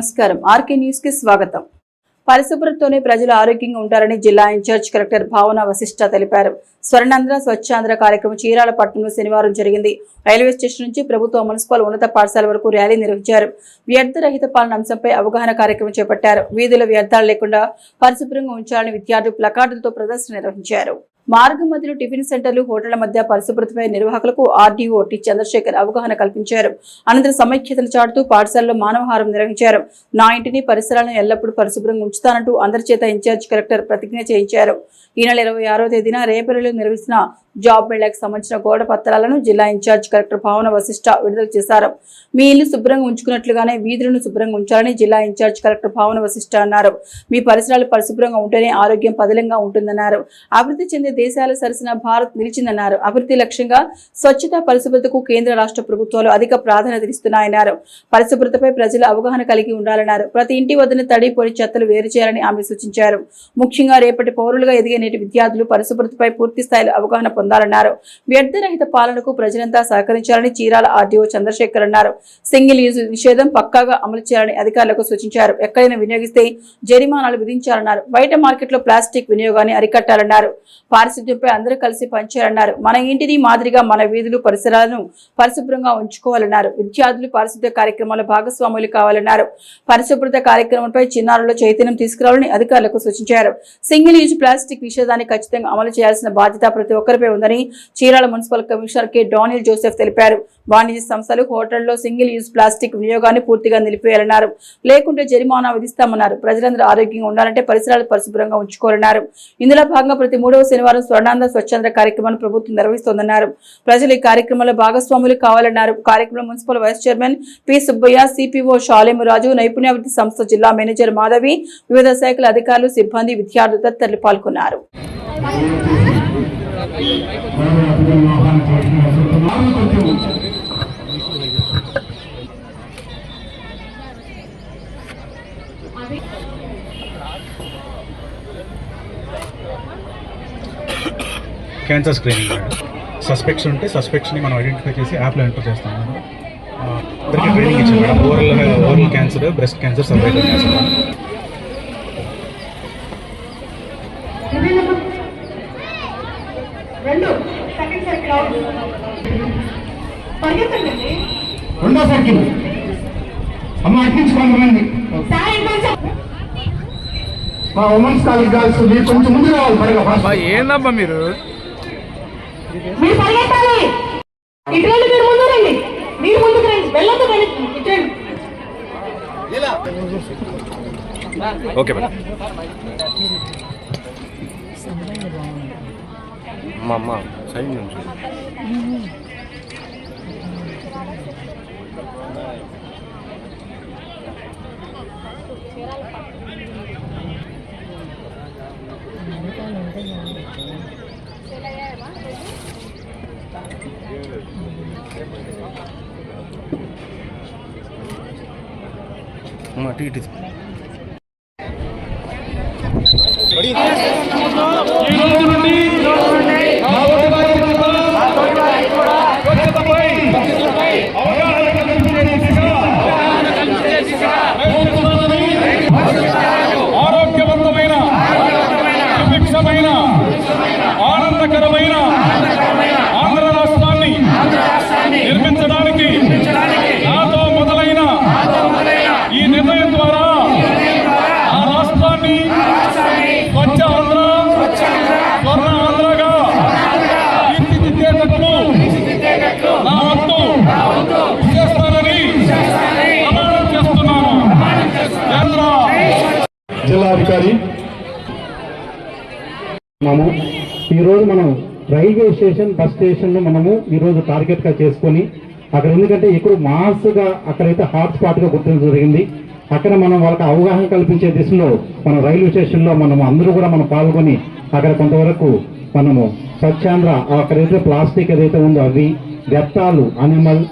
నమస్కారం RK news కి స్వాగతం। పరిశుభ్రతతోనే ప్రజలు ఆరోగ్యంగా ఉంటారని జిల్లా ఇన్ఛార్జ్ కలెక్టర్ భావన వశిష్ఠ తెలిపారు। స్వర్ణాంధ్ర స్వచ్ఛాంధ్ర కార్యక్రమం చీరాల పట్టణంలో శనివారం జరిగింది। రైల్వే స్టేషన్ నుంచి ప్రభుత్వ మున్సిపల్ ఉన్నత పాఠశాల వరకు ర్యాలీ నిర్వహించారు। వ్యర్థ రహిత పాలన అంశంపై అవగాహన కార్యక్రమం చేపట్టారు। వీధుల వ్యర్థాలు లేకుండా పరిశుభ్రంగా ఉంచాలని విద్యార్థులు ప్లకార్డులతో ప్రదర్శన నిర్వహించారు। మార్గం మధ్యలో టిఫిన్ సెంటర్లు హోటళ్ల మధ్య పరిశుభ్రతపై నిర్వాహకులకు ఆర్డీఓ టి చంద్రశేఖర్ అవగాహన కల్పించారు। అనంతరం సమైక్యతలు చాటుతూ పాఠశాలలో మానవహారం నిర్వహించారు। నా ఇంటిని పరిసరాలను ఎల్లప్పుడూ పరిశుభ్రంగా ఉంచుతానంటూ అందరి చేత ఇన్ఛార్జ్ కలెక్టర్ ప్రతిజ్ఞ చేయించారు। ఈ నెల 26వ తేదీన రేపల్లిలో నిర్వహిస్తున్న జాబ్ మేళాకు సంబంధించిన గోడ పత్రాలను జిల్లా ఇన్ఛార్జ్ కలెక్టర్ భావన వశిష్ఠ విడుదల చేశారు। మీ ఇల్లు శుభ్రంగా ఉంచుకున్నట్లుగానే వీధులను శుభ్రంగా ఉంచాలని జిల్లా ఇన్ఛార్జ్ కలెక్టర్ భావన వశిష్ఠ అన్నారు। మీ పరిసరాలు పరిశుభ్రంగా ఉంటేనే ఆరోగ్యం పదిలంగా ఉంటుందన్నారు। అభివృద్ధి చెందే దేశాల సరసన భారత్ నిలిచిందన్నారు। అభివృద్ధి లక్ష్యంగా స్వచ్ఛత పరిశుభ్రతకు కేంద్ర రాష్ట్ర ప్రభుత్వాలు అధిక ప్రాధాన్యత ఇస్తున్నాయన్నారు। పరిశుభ్రతపై ప్రజలు అవగాహన కలిగి ఉండాలన్నారు। ప్రతి ఇంటి వద్దన తడి పొడి చెత్తలు వేరు చేయాలని ఆమె సూచించారు। ముఖ్యంగా రేపటి పౌరులుగా ఎదిగే నేటి విద్యార్థులు పరిశుభ్రతపై పూర్తి స్థాయిలో అవగాహన పొందాలన్నారు। వ్యర్థరహిత పాలనకు ప్రజలంతా సహకరించాలని చీరాల ఆర్డీఓ చంద్రశేఖర్ అన్నారు। సింగిల్ యూజ్ నిషేధం పక్కాగా అమలు చేయాలని అధికారులకు సూచించారు। ఎక్కడైనా వినియోగిస్తే జరిమానాలు విధించాలన్నారు। బయట మార్కెట్లో ప్లాస్టిక్ వినియోగాన్ని అరికట్టాలన్నారు। పారిశుద్ధ్యంపై అందరూ కలిసి పనిచేయాలన్నారు। మన ఇంటిని మాదిరిగా మన వీధులు పరిసరాలను పరిశుభ్రంగా ఉంచుకోవాలన్నారు। విద్యార్థులు పారిశుద్ధ్య కార్యక్రమాల్లో భాగస్వాములు కావాలన్నారు। పరిశుభ్రత కార్యక్రమంపై చిన్నారుల్లో చైతన్యం తీసుకురావాలని అధికారులకు సూచించారు। సింగిల్ యూజ్ ప్లాస్టిక్ నిషేధాన్ని ఖచ్చితంగా అమలు చేయాల్సిన బాధ్యత ప్రతి ఒక్కరిపై ఉందని Chirala municipal commissioner K Daniel Joseph తెలిపారు। వాణిజ్య సంస్థలు హోటళ్లలో సింగిల్ యూజ్ ప్లాస్టిక్ వినియోగాన్ని పూర్తిగా నిలిపివేయాలన్నారు। లేకుంటే జరిమానా విధిస్తామన్నారు। ప్రజలందరూ ఆరోగ్యంగా ఉండాలంటే పరిసరాలు పరిశుభ్రంగా ఉంచుకోవాలన్నారు। ఇందులో భాగంగా ప్రతి 3వ శనివారం స్వర్ణాంధ్ర స్వచ్ఛాంధ్ర కార్యక్రమాన్ని ప్రభుత్వం నిర్వహిస్తోందన్నారు। ప్రజలు ఈ కార్యక్రమంలో భాగస్వాములు కావాలన్నారు। కార్యక్రమంలో municipal vice chairman P Subbaiah, CPO Shalemuraju, నైపుణ్యాభివృద్ధి సంస్థ జిల్లా మేనేజర్ మాధవి, వివిధ శాఖల అధికారులు, సిబ్బంది, విద్యార్థులు తదితరులు పాల్గొన్నారు। క్యాన్సర్ స్క్రీనింగ్ సస్పెక్షన్ ఉంటే సస్పెక్ట్ని మనం ఐడెంటిఫై చేసి యాప్లో ఎంటర్ చేస్తాం। అందరికీ ట్రైనింగ్ ఇచ్చాం madam. Oral cancer, breast cancer, cervical cancer. రెండో సర్కిల్ అమ్మ అట్టించుకోండి। మా ఉమెన్స్ కాలేజ్ గర్ల్స్ మీరు కొంచెం ముందు రావాలి। ఏందబ్బా మీరు పరిగెత్తాలి, ఇటువంటి మీరు ముందు రండి, మీరు ముందుకు రండి, వెళ్ళొద్దు ఓకే మేడం। మా అమ్మ సైడ్ నుంచి అటు ఇటు ఆరోగ్యవంతమైన, సుభిక్షమైన, ఆనందకరమైన ఆంధ్ర రాష్ట్రాన్ని నిర్మించడానికి నాతో మొదలైన ఈ నిర్ణయం ద్వారా ఆ రాష్ట్రాన్ని స్వచ్ఛ ఆంధ్ర, స్వర్ణ ఆంధ్రగా తీర్చిదిద్దేటట్లు నా వంతు చేస్తానని ప్రమాణం చేస్తున్నాను। జిల్లాధికారి ఈరోజు మనం రైల్వే స్టేషన్, బస్ స్టేషన్ మనము ఈరోజు టార్గెట్ గా చేసుకొని అక్కడ ఎందుకంటే ఇక్కడ మాస్గా అక్కడైతే హాట్ స్పాట్ గా గుర్తించడం జరిగింది। అక్కడ మనం వాళ్ళకి అవగాహన కల్పించే దిశలో మనం రైల్వే స్టేషన్ లో మనం అందరూ కూడా మనం పాల్గొని అక్కడ కొంతవరకు మనము స్వచ్ఛాంధ్ర అక్కడైతే ప్లాస్టిక్ ఏదైతే ఉందో అవి, వ్యర్థాలు, అనిమల్,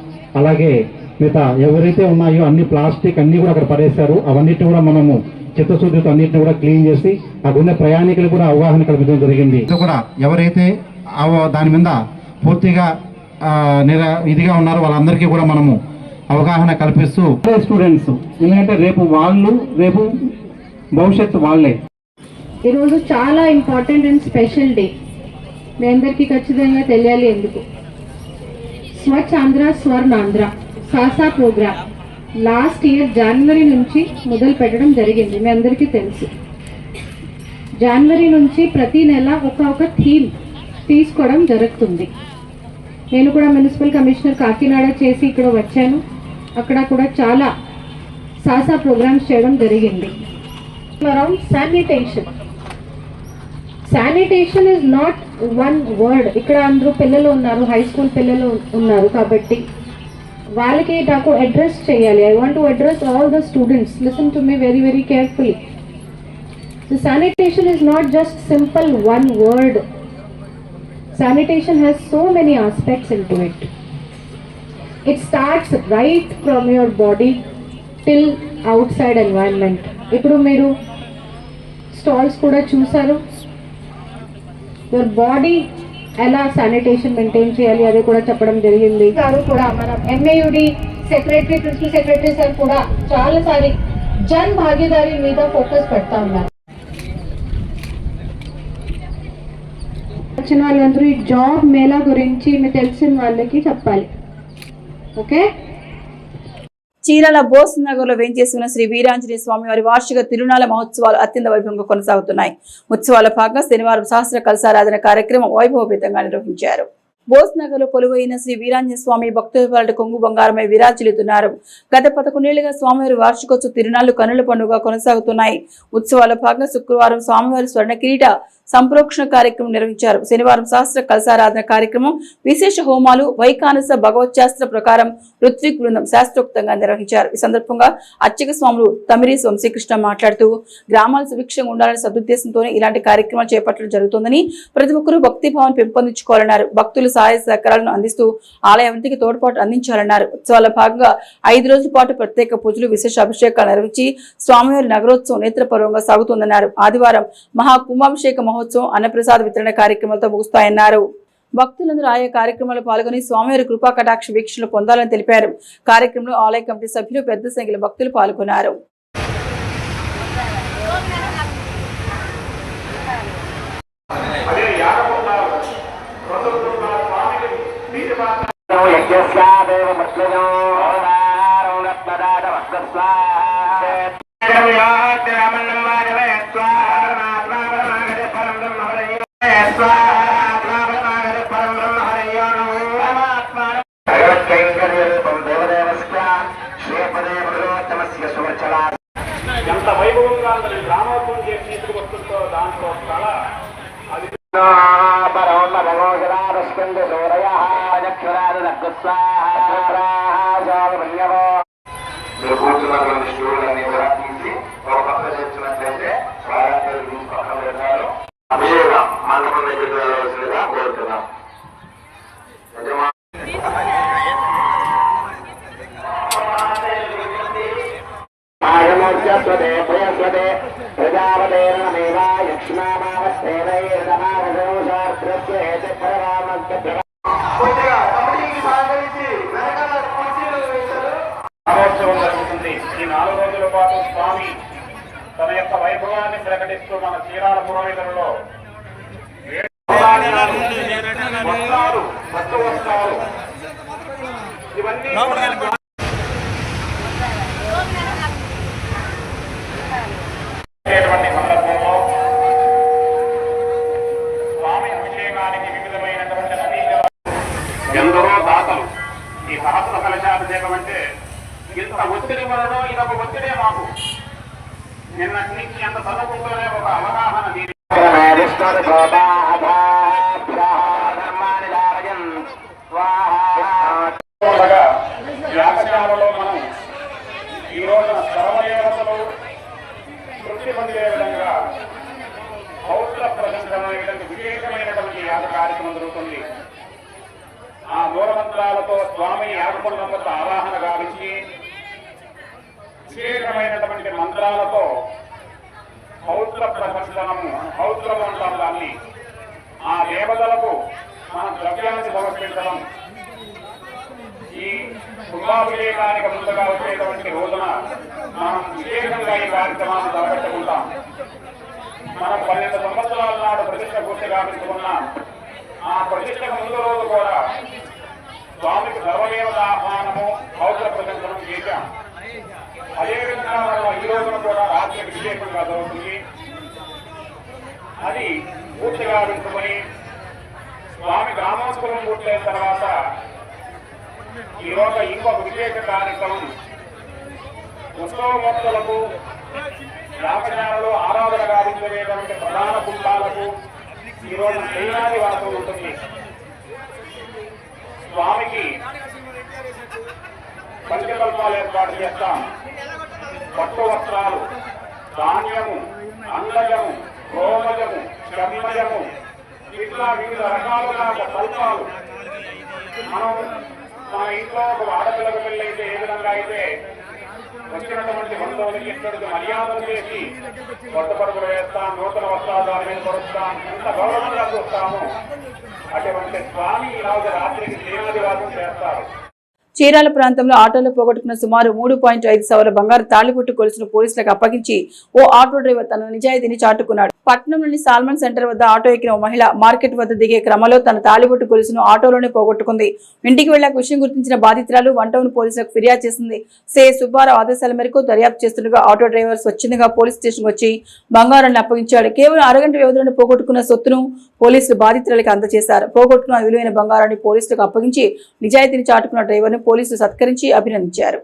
అలాగే మిగతా ఎవరైతే ఉన్నాయో అన్ని ప్లాస్టిక్ అన్ని కూడా అక్కడ పడేశారు। అవన్నిటిని కూడా మనము చిత్తశుద్ధితో అన్నింటిని కూడా క్లీన్ చేసి అక్కడ ఉన్న ప్రయాణికులు కూడా అవగాహన కల్పించడం జరిగింది। కూడా ఎవరైతే దాని మీద పూర్తిగా ఇదిగా ఉన్నారో వాళ్ళందరికీ కూడా మనము అవగాహన కల్పిస్తూ స్టూడెంట్స్, ఎందుకంటే రేపు భవిష్యత్తు వాళ్ళే. ఈరోజు చాలా ఇంపార్టెంట్ అండ్ స్పెషల్ డే. మీ అందరికీ ఖచ్చితంగా తెలియాలి ఎందుకు. స్వచ్ఛ ఆంధ్ర స్వర్ణ ఆంధ్ర సాసా ప్రోగ్రామ్ లాస్ట్ ఇయర్ జనవరి నుంచి మొదలు పెట్టడం జరిగింది. మీ అందరికీ తెలుసు. జనవరి నుంచి ప్రతి నెల ఒక థీమ్ తీసుకోవడం జరుగుతుంది. నేను కూడా మున్సిపల్ కమిషనర్ కాకినాడ చేసి ఇక్కడ వచ్చాను. అక్కడ కూడా చాలా సాసా ప్రోగ్రామ్స్ చేయడం జరిగింది. Around sanitation. Sanitation is not one word. ఇక్కడ అందరూ పిల్లలు ఉన్నారు, హై స్కూల్ పిల్లలు ఉన్నారు కాబట్టి వాళ్ళకి నాకు అడ్రస్ చేయాలి. I want to address all the students. Listen to me very very carefully. The sanitation is not just simple one word. Sanitation has so many aspects into it. It starts right from your body till outside environment. ఇప్పుడు మీరు stalls కూడా చూసారు. your body ఎలా sanitation maintain చేయాలి అది కూడా చెప్పడం జరిగింది. గారు కూడా మన MAUD secretary, principal secretary sir కూడా చాలాసారి జన్ భాగీదారీ మీద ఫోకస్ పెడతా ఉన్నారు. వచ్చిన వాళ్ళందరూ ఈ జాబ్ మేళా గురించి మీకు తెలిసిన వాళ్ళకి చెప్పాలి. ఓకే. చీరాల బోస్ నగర్ లో వేంచేసి ఉన్న శ్రీ వీరాంజనేయ స్వామి వారి వార్షిక తిరునాళ మహోత్సవాలు అత్యంత వైభవంగా కొనసాగుతున్నాయి. ఉత్సవాల భాగంగా శనివారం సహస్ర కలశారాధన కార్యక్రమం వైభవపేతంగా నిర్వహించారు. బోస్ నగర్ లో కొలువైన శ్రీ వీరాంజనేయ స్వామి భక్తుల పాలిట కొంగు బంగారమై విరాజిల్లుతున్నారు. గత 11 ఏళ్లుగా స్వామివారి వార్షికోత్సవ తిరునాళ్లు కన్నుల పండుగ కొనసాగుతున్నాయి. ఉత్సవాల భాగంగా శుక్రవారం స్వామివారి స్వర్ణ కిరీట సంప్రోక్షణ కార్యక్రమం నిర్వహించారు. శనివారం సహస్ర కలశారాధన కార్యక్రమం, విశేష హోమాలు, వైకానస భగవత్శాస్త్ర ప్రకారం ఋత్విక్ బృందం శాస్త్రోక్తంగా నిర్వహించారు. ఈ సందర్భంగా అర్చక స్వాములు తమిరీస్ వంశీకృష్ణ మాట్లాడుతూ గ్రామాలు సుభిక్షంగా ఉండాలనే సదుద్దేశంతోనే ఇలాంటి కార్యక్రమాలు చేపట్టడం జరుగుతోందని, ప్రతి ఒక్కరూ భక్తిభావం పెంపొందించుకోవాలన్నారు. భక్తులు సహాయ సహకారాలను అందిస్తూ ఆలయ అభివృద్ధికి తోడ్పాటు అందించాలన్నారు. ఉత్సవాల భాగంగా 5 రోజుల పాటు ప్రత్యేక పూజలు, విశేష అభిషేకాలు నిర్వహించి స్వామివారి నగరోత్సవం నేత్రపర్వంగా సాగుతుందన్నారు. ఆదివారం మహా కుంభాభిషేక మహోత్సవం, అన్నప్రసాద వితరణ కార్యక్రమాలతో ముగుస్తాయన్నారు. భక్తులందరూ ఆయా కార్యక్రమాల్లో పాల్గొని స్వామివారి కృపా కటాక్ష వీక్షణలు పొందాలని తెలిపారు. కార్యక్రమంలో ఆలయ కమిటీ సభ్యులు, పెద్ద సంఖ్యలో భక్తులు పాల్గొన్నారు. ఎంత వైభవంగా గ్రామోత్సవం చేసి తీసుకువస్తుందో దాంట్లో చాలా అది మీరు కూర్చున్నటువంటి స్టూడెంట్ని కూడా తీసి ఒక పక్క చేస్తున్నట్లయితే అభిషేక మండపం దగ్గరికి వెళ్ళవలసిందిగా కోరుతున్నాం. మహోత్సవం జరుగుతుంది. ఈ 4 రోజుల పాటు స్వామి తన యొక్క వైభవాన్ని ప్రకటిస్తూ మన చీరాల పురోహితులలో వస్త్రాలు, పట్టు వస్త్రాలు ఇవన్నీ సందర్భంలో స్వామి అభిషేకానికి వివిధమైనటువంటి ఎందరో దాతలు ఈ సహస్ర కలశాభిషేకం అంటే ఇంత ఒత్తిడి వలన ఇదొక ఒత్తిడే మాకు. నిన్నటి నుంచి ఎంత చదువుకుంటూనే ఒక అవగాహన యాగశాలలో మనం ఈ రోజున సర్వదేవతలు తృప్తి పొందే విధంగా పౌత్ర ప్రదర్శన విశేషమైనటువంటి యాగ కార్యక్రమం జరుగుతుంది. ఆ మూలమంత్రాలతో స్వామి యాగకుండం వద్ద ఆవాహన గావించి విశేషమైనటువంటి మంత్రాలతో పౌత్ర ప్రదర్శనము, పౌత్రము అంటాం దాన్ని, ఆ దేవతలకు మన ద్రవ్యాన్ని సమర్పించడం, ఈ కుంభాభిషేకానికి ముందుగా వచ్చేటువంటి రోజున మనం విశేషంగా ఈ కార్యక్రమాన్ని తలపెట్టుకుంటాం. మనం 12 సంవత్సరాల నాడు ప్రతిష్ట పూర్తి గావించుకున్నాం. ఆ ప్రతిష్టకు ముందు రోజు కూడా స్వామికి సర్వదేవత ఆహ్వానము అవసర ప్రదర్శనం చేశాం. అదేవిధంగా మనం ఈ రోజున కూడా రాత్రి విశేషంగా జరుగుతుంది. అది పూర్తిగా వింటుకొని స్వామి గ్రామోత్సవం పూర్తయిన తర్వాత ఈరోజు ఇంకొక విశేష కార్యక్రమం ఉత్సవమూర్తులకు యాగశాలలో ఆరాధన గావించలేటువంటి ప్రధాన కుంభాలకు ఈరోజు శ్రీనాది వాసం ఉంటుంది. స్వామికి పంచకల్పాలు ఏర్పాటు చేస్తాం. పట్టు వస్త్రాలు, ధాన్యము, అండజము, రోమజము, చర్మజము, ఇట్లా వివిధ రకాలుగా కల్పాలు. మనం మన ఇంట్లో ఒక ఆడపిల్లకు పెళ్ళైతే ఏ విధంగా అయితే వచ్చినటువంటి బంధువులకి ఇక్కడికి మర్యాదలు చేసి కొత్తపడుగులు వేస్తాం, నూతన వస్త్రాలు దాని మీద పరుస్తాం, ఎంత గౌరవంగా చూస్తాము. అటువంటి స్వామి ఈరోజు రాత్రికి శ్రీనాదివాసం చేస్తారు. చీరాల ప్రాంతంలో ఆటోలో పోగొట్టుకున్న సుమారు 3.5 సవర్ల బంగారు తాళిబొట్టు గొలుసును పోలీసులకు అప్పగించి ఓ ఆటో డ్రైవర్ తన నిజాయితీని చాటుకున్నాడు. పట్టణంలోని సాల్మన్ సెంటర్ వద్ద ఆటో ఎక్కిన ఓ మహిళ మార్కెట్ వద్ద దిగే క్రమంలో తన తాళిబొట్టు గొలుసును ఆటోలోనే పోగొట్టుకుంది. ఇంటికి వెళ్లాక విషయం గుర్తించిన బాధితురాలు 1 టౌన్ పోలీసులకు ఫిర్యాదు చేసింది. సే సుబ్బారావు ఆదేశాల మేరకు దర్యాప్తు చేస్తుండగా ఆటో డ్రైవర్ స్వచ్ఛందంగా పోలీస్ స్టేషన్ వచ్చి బంగారాన్ని అప్పగించాడు. కేవలం అరగంట వ్యవధిలోనే పోగొట్టుకున్న సొత్తును పోలీసులు బాధితురాలకు అందజేశారు. పోగొట్టుకున్న విలువైన బంగారాన్ని పోలీసులకు అప్పగించి నిజాయితీని చాటుకున్న డ్రైవర్ పోలీసులు సత్కరించి అభినందించారు.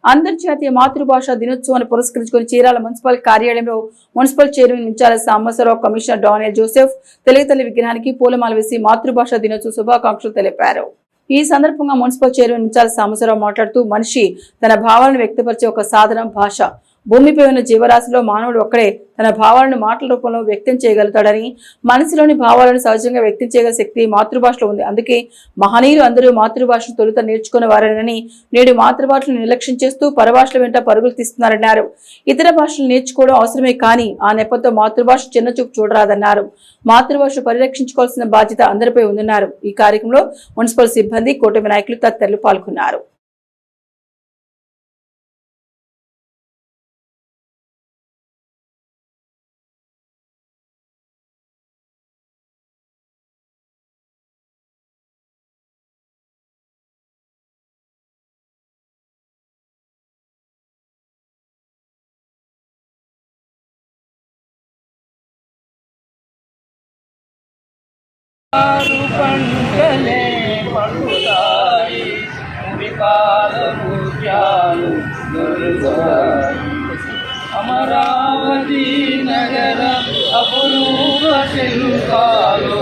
అంతర్జాతీయ మాతృభాష దినోత్సవాన్ని పురస్కరించుకుని చీరాల మున్సిపల్ కార్యాలయంలో municipal chairman Ninchala Sambasivarao, commissioner Daniel Joseph Telugu తల్లి విగ్రహానికి పూలమాల వేసి మాతృభాష దినోత్సవ శుభాకాంక్షలు తెలిపారు. ఈ సందర్భంగా మున్సిపల్ చైర్మన్ నించాల సాంబశివరావు మాట్లాడుతూ మనిషి తన భావాలను వ్యక్తపరిచే ఒక సాధనం భాష. భూమిపై ఉన్న జీవరాశిలో మానవుడు ఒక్కడే తన భావాలను మాటల రూపంలో వ్యక్తం చేయగలుగుతాడని, మనసులోని భావాలను సహజంగా వ్యక్తం చేయగల శక్తి మాతృభాషలో ఉంది. అందుకే మహనీయులు అందరూ మాతృభాషను తొలుత నేర్చుకున్న వారేనని, నేడు మాతృభాషను నిర్లక్ష్యం చేస్తూ పరభాషల వెంట పరుగులు తీస్తున్నారన్నారు. ఇతర భాషలు నేర్చుకోవడం అవసరమే కానీ ఆ నెపంతో మాతృభాష చిన్నచూపు చూడరాదన్నారు. మాతృభాష పరిరక్షించుకోవాల్సిన బాధ్యత అందరిపై ఉందన్నారు. ఈ కార్యక్రమంలో మున్సిపల్ సిబ్బంది, కూటమి నాయకులు తదితరులు పాల్గొన్నారు. పంటలే పండుతాయి, విపాలముత్యాలు దొరుకుతాయి. అమరావతి నగర అపురూప శిల్పాలు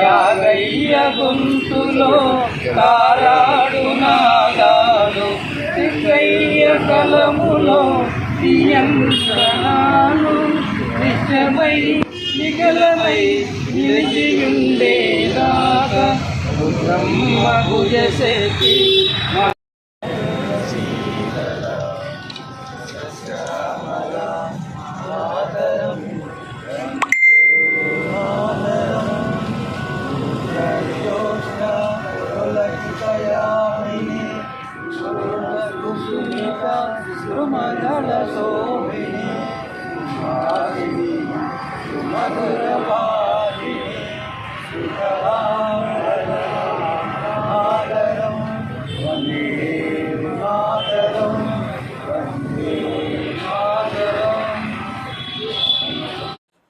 యాగయ్య గొంతులో కారాడు నాదాలు, సిగ్గయ్య కలములో నియంత్రణాలు నిజమై నిగలమై నిలిచియుండేదాకా బ్రహ్మ భుజశక్తి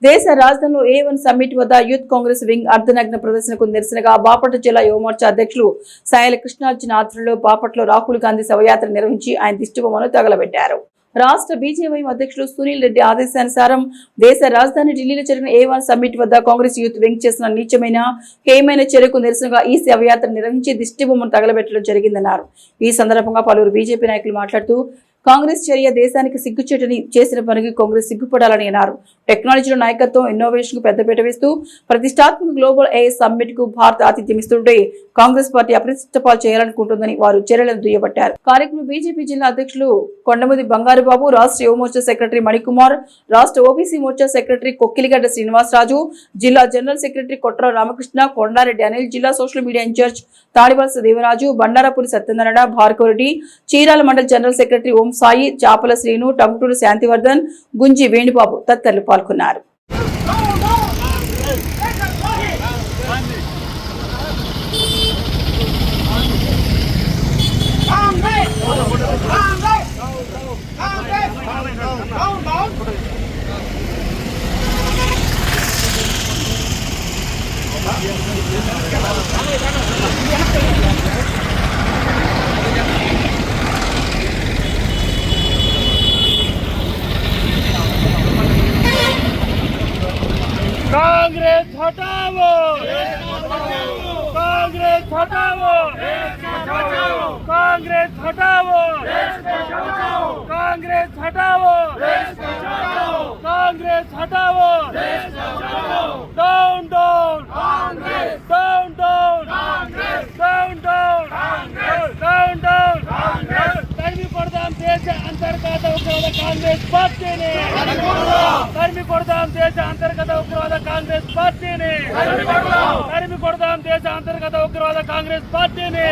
దేశ రాజధానిలో A1 సమ్మిట్ వద్ద యూత్ కాంగ్రెస్ వింగ్ అర్ధనగ్న ప్రదర్శనకు నిరసనగా బాపట్ల జిల్లా యువమోర్చా అధ్యక్షులు సాయల కృష్ణార్జున ఆధ్వర్యంలో బాపట్లలో రాహుల్ గాంధీ శవయాత్ర నిర్వహించి ఆయన దిష్టిబొమ్మను తగలబెట్టారు. రాష్ట్ర బీజేపీ అధ్యక్షులు సునీల్ రెడ్డి ఆదేశానుసారం దేశ రాజధాని ఢిల్లీలో జరిగిన A1 సమ్మిట్ వద్ద కాంగ్రెస్ యూత్ వింగ్ చేసిన నీచమైన హేయమైన చర్యకు నిరసనగా ఈ శవయాత్ర నిర్వహించి దిష్టిబొమ్మను తగలబెట్టడం జరిగిందన్నారు. ఈ సందర్భంగా పలువురు బీజేపీ నాయకులు మాట్లాడుతూ కాంగ్రెస్ చర్య దేశానికి సిగ్గుచేటని, చేసిన పనికి కాంగ్రెస్ సిగ్గుపడాలని అన్నారు. టెక్నాలజీలో నాయకత్వం, ఇన్నోవేషన్ కు పెద్దపీట వేస్తూ ప్రతిష్టాత్మక గ్లోబల్ AI సమ్మిట్ కు భారత్ ఆతిథ్యం ఇస్తుంటే కాంగ్రెస్ పార్టీ అప్రతిష్ట పాలు చేయాలనుకుంటుందని వారు చర్యలను దుయ్యబట్టారు. కార్యక్రమంలో బీజేపీ జిల్లా అధ్యక్షులు కొండముది బంగారుబాబు, రాష్ట్ర యువమోర్చా సెక్రటరీ మణికుమార్, రాష్ట్ర ఓబీసీ మోర్చా సెక్రటరీ కొక్కిలిగడ్డ శ్రీనివాసరాజు, జిల్లా జనరల్ సెక్రటరీ కొట్ర రామకృష్ణ, కొండారెడ్డి అనిల్, జిల్లా social media in-charge Tadivalasa Devaraju, Bandarapuri Satyanarayana, Bhargavareddy, Chirala mandal general secretary Om Sai, చాపల శ్రీను, టంగుటూరు శాంతివర్ధన్, గుంజి వేణుబాబు తదితరులు పాల్గొన్నారు. कांग्रेस हटाओ, कांग्रेस हटाओ, कांग्रेस हटाओ, कांग्रेस हटाओ, कांग्रेस हटाओ, down down Congress, down down Congress, down down Congress, down down Congress. तर्मी కొడదాం దేశ అంతర్గత ఉగ్రవాద కాంగ్రెస్ పార్టీని, తరిమి కొడదాం దేశ అంతర్గత ఉగ్రవాద కాంగ్రెస్ పార్టీని, తరిమి కొడదాం దేశ అంతర్గత ఉగ్రవాద కాంగ్రెస్ పార్టీని.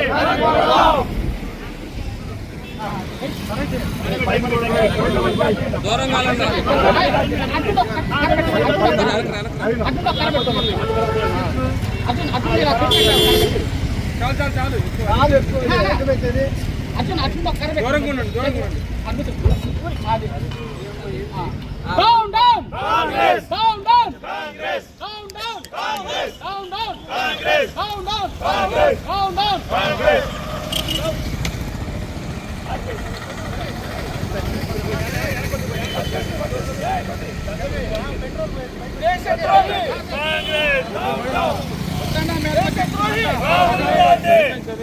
Down down Congress, down down Congress, down down Congress, down down Congress, down down Congress, down down Congress. దేశద్రోహి Congress, down down దేశద్రోహి Rahul Gandhi,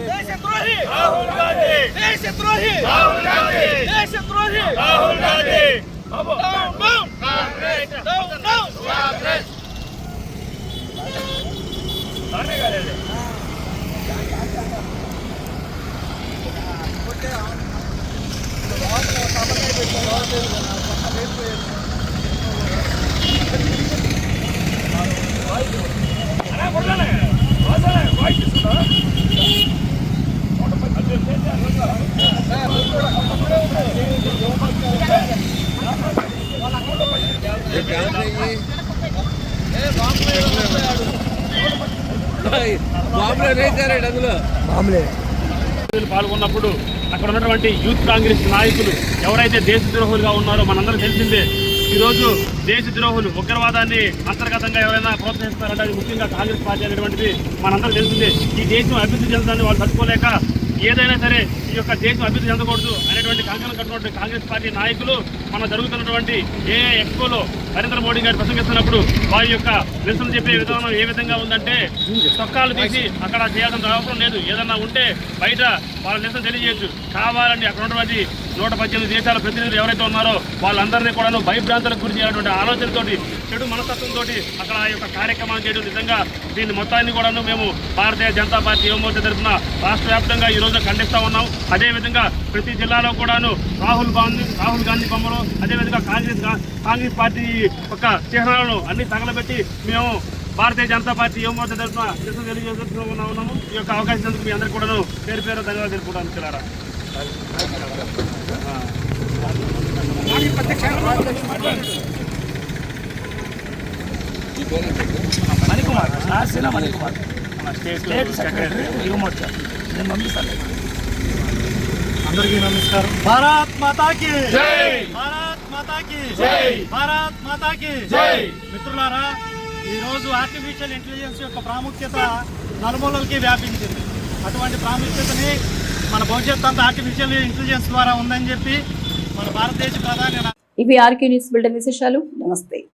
దేశద్రోహి Rahul Gandhi, దేశద్రోహి Rahul Gandhi, దేశద్రోహి Rahul Gandhi. Down, down, Congress, down, down, Congress. పాల్గొన్నప్పుడు అక్కడ ఉన్నటువంటి యూత్ కాంగ్రెస్ నాయకులు ఎవరైతే దేశద్రోహులుగా ఉన్నారో మనందరూ తెలిసిందే. ఈరోజు దేశద్రోహులు ఉగ్రవాదాన్ని అంతర్గతంగా ఎవరైనా ప్రోత్సహిస్తారంటే అది ముఖ్యంగా కాంగ్రెస్ పార్టీ అనేటువంటిది మనందరూ తెలిసిందే. ఈ దేశం అభివృద్ధి చెందడాన్ని వాళ్ళు తట్టుకోలేక ఏదైనా సరే ఈ యొక్క దేశం అభివృద్ధి చెందకూడదు అనేటువంటి కంకణం కట్టినటువంటి కాంగ్రెస్ పార్టీ నాయకులు మన జరుగుతున్నటువంటి ఎక్స్పోలో నరేంద్ర మోడీ గారు ప్రసంగిస్తున్నప్పుడు వారి యొక్క నిరసన చెప్పే విధానం ఏ విధంగా ఉందంటే చొక్కాలు తీసి అక్కడ చేయాల్సిన అవసరం లేదు, ఏదన్నా ఉంటే బయట వాళ్ళ నిరసన తెలియజేయచ్చు. కావాలని అక్కడ ఉన్నటువంటి 118 దేశాల ప్రతినిధులు ఎవరైతే ఉన్నారో వాళ్ళందరినీ కూడా భయభ్రాంతులకు గురి చేయాలన్నటువంటి ఆలోచనతోటి, చెడు మనస్తత్వంతో అక్కడ ఆ యొక్క కార్యక్రమాన్ని చేయడం నిజంగా దీన్ని మొత్తాన్ని కూడా మేము భారతీయ జనతా పార్టీ యువమోర్చా తరఫున రాష్ట్ర వ్యాప్తంగా ఈ రోజు ఖండిస్తూ ఉన్నాం. అదేవిధంగా ప్రతి జిల్లాలో కూడాను రాహుల్ గాంధీ బొమ్మలు, అదేవిధంగా కాంగ్రెస్ పార్టీ యొక్క చిహ్నాలను అన్ని తగలబెట్టి మేము భారతీయ జనతా పార్టీ యువమోర్చా తరఫున నిరసన తెలియజేస్తున్నాము. ఈ యొక్క అవకాశం మీ అందరికీ కూడా పేరు పేరు ధన్యవాదాలు తెలుపుకుంటాను. చిల్లారా మణికుమార్, మణికుమార్ స్టేట్ సెక్రటరీ యువమోర్చా, నేను పంపిస్తాను. అందరికీ నమస్కారం. భారత్ మాతాకి జై, భారత్ మాతాకి జై, భారత్ మాతాకి జై. మిత్రులారా, ఈరోజు ఆర్టిఫిషియల్ ఇంటెలిజెన్స్ యొక్క ప్రాముఖ్యత నలుమూలలకి వ్యాపించింది. అటువంటి ప్రాముఖ్యతని మన భవిష్యత్తు అంతా ఆర్టిఫిషియల్ ఇంటెలిజెన్స్ ద్వారా ఉందని చెప్పి మన భారతదేశ ప్రధాని. ఇవి ఆర్కే న్యూస్ బులెటిన్ విశేషాలు. నమస్తే.